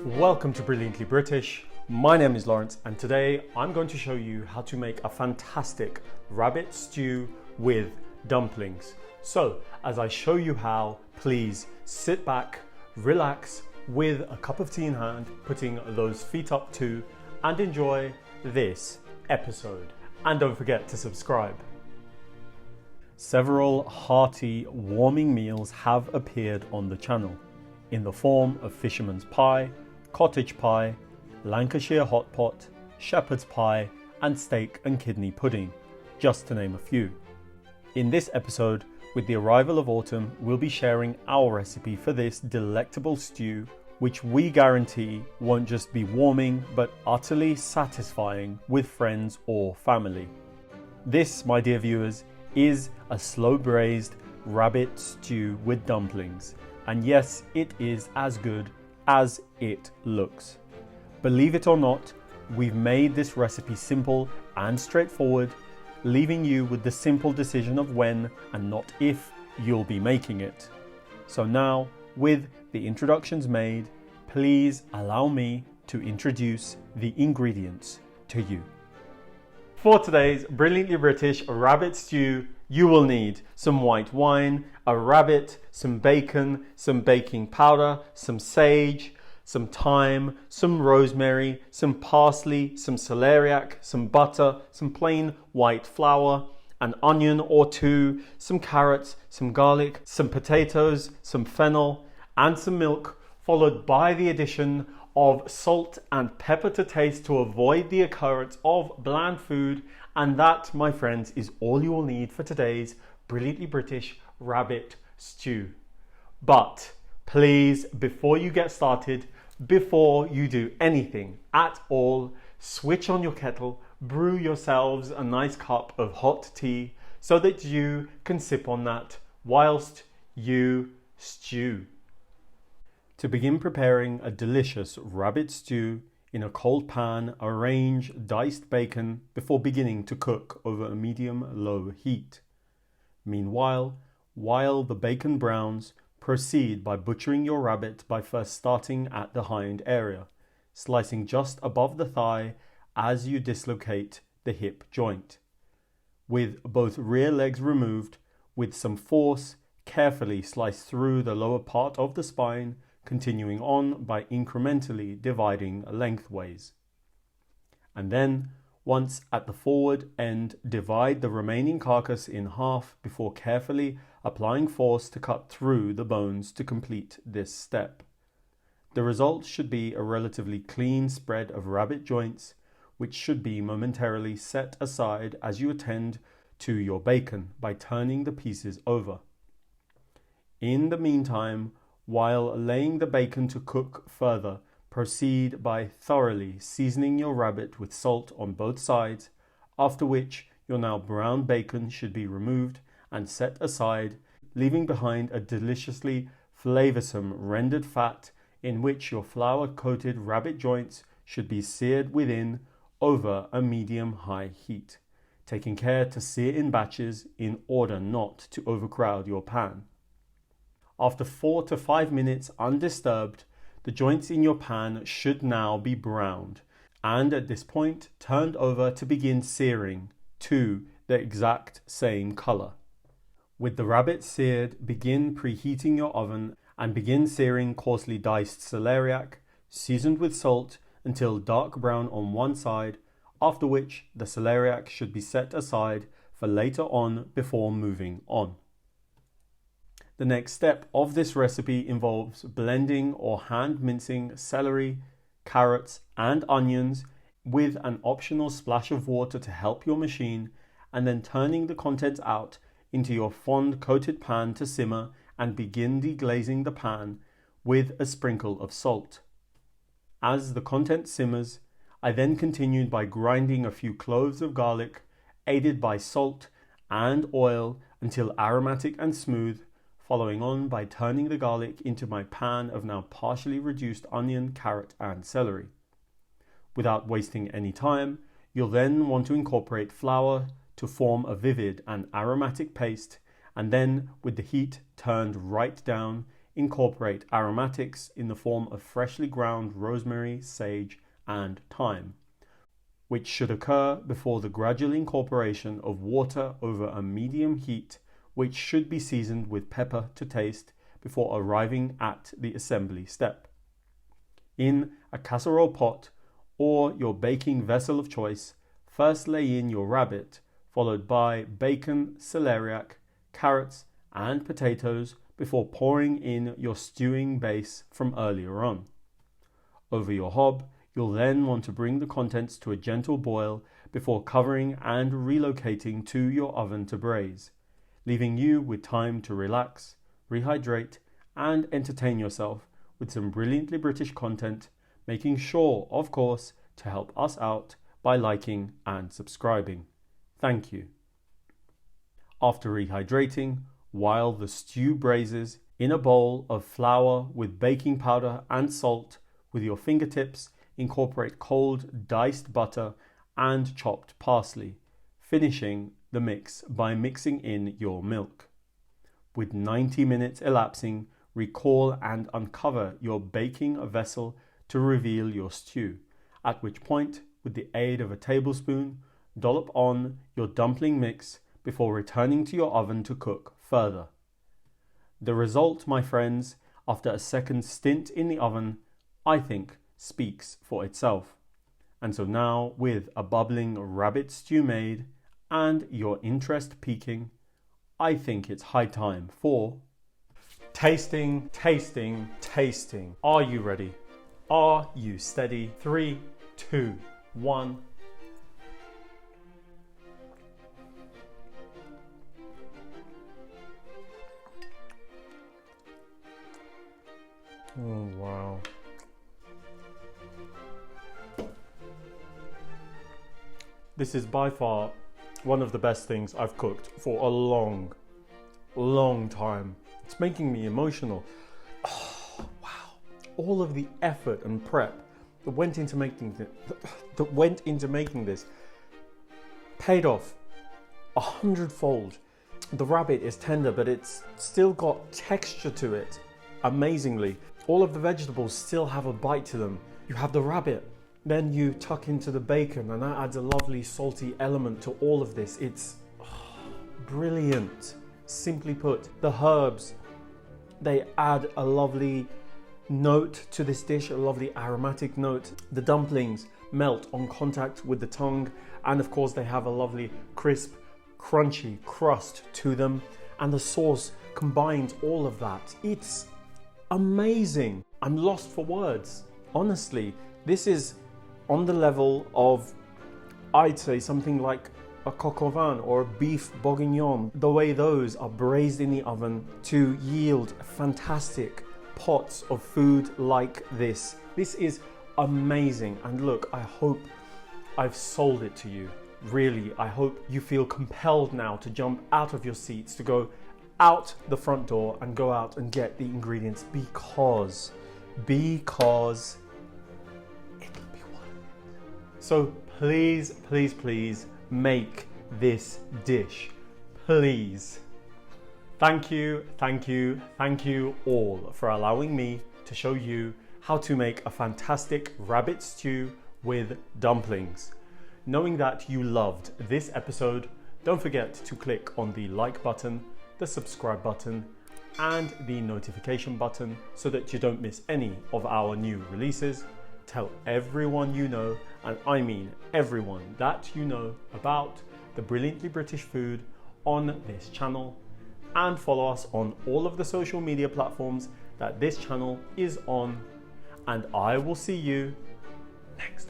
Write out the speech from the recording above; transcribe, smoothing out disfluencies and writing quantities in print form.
Welcome to Brilliantly British. My name is Lawrence and today I'm going to show you how to make a fantastic rabbit stew with dumplings. So as I show you how, please sit back, relax with a cup of tea in hand, putting those feet up too, and enjoy this episode. And don't forget to subscribe. Several hearty, warming meals have appeared on the channel in the form of fisherman's pie, cottage pie, Lancashire hot pot, shepherd's pie, and steak and kidney pudding, just to name a few. In this episode, with the arrival of autumn, we'll be sharing our recipe for this delectable stew, which we guarantee won't just be warming, but utterly satisfying with friends or family. This, my dear viewers, is a slow braised rabbit stew with dumplings. And yes, it is as good as it looks. Believe it or not, we've made this recipe simple and straightforward, leaving you with the simple decision of when and not if you'll be making it. So now, with the introductions made, please allow me to introduce the ingredients to you. For today's Brilliantly British rabbit stew, you will need some white wine, a rabbit, some bacon, some baking powder, some sage, some thyme, some rosemary, some parsley, some celeriac, some butter, some plain white flour, an onion or two, some carrots, some garlic, some potatoes, some fennel, and some milk, followed by the addition of salt and pepper to taste to avoid the occurrence of bland food. And that, my friends, is all you will need for today's Brilliantly British rabbit stew. But please, before you get started, before you do anything at all, switch on your kettle, brew yourselves a nice cup of hot tea so that you can sip on that whilst you stew. To begin preparing a delicious rabbit stew, in a cold pan, arrange diced bacon before beginning to cook over a medium-low heat. Meanwhile, while the bacon browns, proceed by butchering your rabbit by first starting at the hind area, slicing just above the thigh as you dislocate the hip joint. With both rear legs removed, with some force, carefully slice through the lower part of the spine, continuing on by incrementally dividing lengthways. And then, once at the forward end, divide the remaining carcass in half before carefully applying force to cut through the bones to complete this step. The result should be a relatively clean spread of rabbit joints, which should be momentarily set aside as you attend to your bacon by turning the pieces over. In the meantime, while laying the bacon to cook further, proceed by thoroughly seasoning your rabbit with salt on both sides, after which your now brown bacon should be removed and set aside, leaving behind a deliciously flavoursome rendered fat in which your flour-coated rabbit joints should be seared within over a medium-high heat, taking care to sear in batches in order not to overcrowd your pan. After 4 to 5 minutes undisturbed, the joints in your pan should now be browned, and at this point turned over to begin searing to the exact same colour. With the rabbit seared, begin preheating your oven and begin searing coarsely diced celeriac, seasoned with salt, until dark brown on one side, after which the celeriac should be set aside for later on before moving on. The next step of this recipe involves blending or hand mincing celery, carrots, and onions with an optional splash of water to help your machine, and then turning the contents out into your fond coated pan to simmer and begin deglazing the pan with a sprinkle of salt. As the content simmers, I then continued by grinding a few cloves of garlic, aided by salt and oil until aromatic and smooth, following on by turning the garlic into my pan of now partially reduced onion, carrot, and celery. Without wasting any time, you'll then want to incorporate flour to form a vivid and aromatic paste, and then with the heat turned right down, incorporate aromatics in the form of freshly ground rosemary, sage, and thyme, which should occur before the gradual incorporation of water over a medium heat, which should be seasoned with pepper to taste before arriving at the assembly step. In a casserole pot or your baking vessel of choice, first lay in your rabbit, followed by bacon, celeriac, carrots, and potatoes before pouring in your stewing base from earlier on. Over your hob, you'll then want to bring the contents to a gentle boil before covering and relocating to your oven to braise, leaving you with time to relax, rehydrate, and entertain yourself with some brilliantly British content, making sure, of course, to help us out by liking and subscribing. Thank you. After rehydrating, while the stew braises, in a bowl of flour with baking powder and salt, with your fingertips, incorporate cold diced butter and chopped parsley, finishing the mix by mixing in your milk. With 90 minutes elapsing, recall and uncover your baking vessel to reveal your stew, at which point, with the aid of a tablespoon, dollop on your dumpling mix before returning to your oven to cook further. The result, my friends, after a second stint in the oven, I think speaks for itself. And so now, with a bubbling rabbit stew made and your interest peaking, I think it's high time for tasting, tasting, tasting. Are you ready? Are you steady? 3, 2, 1. Oh, wow. This is by far one of the best things I've cooked for a long, long time. It's making me emotional. Oh, wow. All of the effort and prep that went into making this paid off 100-fold. The rabbit is tender, but it's still got texture to it. Amazingly, all of the vegetables still have a bite to them. You have the rabbit, then you tuck into the bacon, and that adds a lovely salty element to all of this. It's brilliant. Simply put, the herbs, they add a lovely note to this dish, a lovely aromatic note. The dumplings melt on contact with the tongue, and of course they have a lovely crisp, crunchy crust to them, and the sauce combines all of that. It's amazing. I'm lost for words. Honestly, this is on the level of, I'd say, something like a coq au vin or a beef bourguignon. The way those are braised in the oven to yield fantastic pots of food like this. This is amazing. And look, I hope I've sold it to you. Really, I hope you feel compelled now to jump out of your seats, to go out the front door and go out and get the ingredients, because it'll be worth it. So please, please, please make this dish. Please. Thank you, thank you, thank you all for allowing me to show you how to make a fantastic rabbit stew with dumplings. Knowing that you loved this episode, don't forget to click on the like button, the subscribe button, and the notification button so that you don't miss any of our new releases. Tell everyone you know, and I mean everyone that you know, about the brilliantly British food on this channel, and follow us on all of the social media platforms that this channel is on, and I will see you next time.